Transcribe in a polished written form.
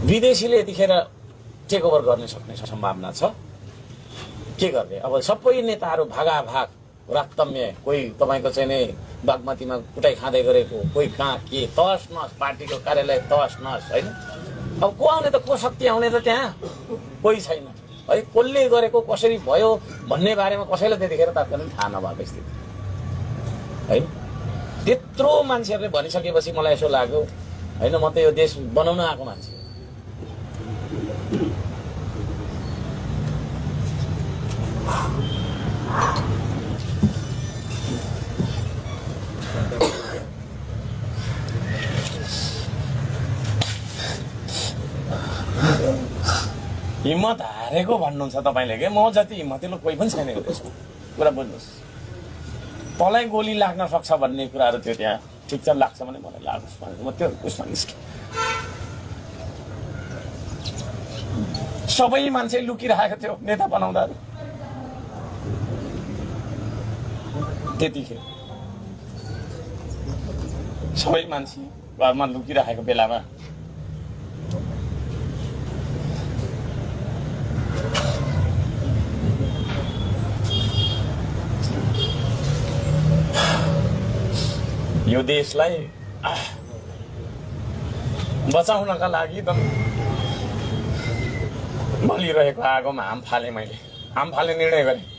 विदेशीले यतिखेर take over गर्न सक्ने सम्भावना छ। के गर्ने अब सबै नेताहरू भागाभाग राक्तम्य, कोही तपाईँको चाहिँ नै बागमतीमा कुटाइ खाँदै गरेको, कोही कहाँ के तहस नहस, पार्टीको कार्यालय तहस नहस होइन। अब को आउने त, को शक्ति आउने त त्यहाँ कोही छैन है। कसले गरेको कसरी भयो भन्ने बारेमा कसैलाई त्यतिखेर तात्कालीन थाहा नभएको स्थिति होइन। त्यत्रो मान्छेहरूले भनिसकेपछि मलाई यसो लाग्यो होइन, म त यो देश बनाउन आएको मान्छे। हिम्मत हारेको भन्नुहुन्छ तपाईँले के? म जति हिम्मतिलो कोही पनि छैन यो देशमा, कुरा बुझ्नुहोस्। तँलाई गोली लाग्न सक्छ भन्ने कुराहरू थियो त्यहाँ, ठिक छ लाग्छ भने मलाई लाग्छ, म त्यो उसमा निस्केँ। सबै मान्छे लुकिरहेको थियो नेता बनाउँदा त्यतिखेर, सबै मान्छे घरमा लुकिरहेको बेलामा यो देशलाई बचाउनका लागि त बलिरहेको आगोमा हाम फाले, मैले हाम फाल्ने निर्णय गरेँ।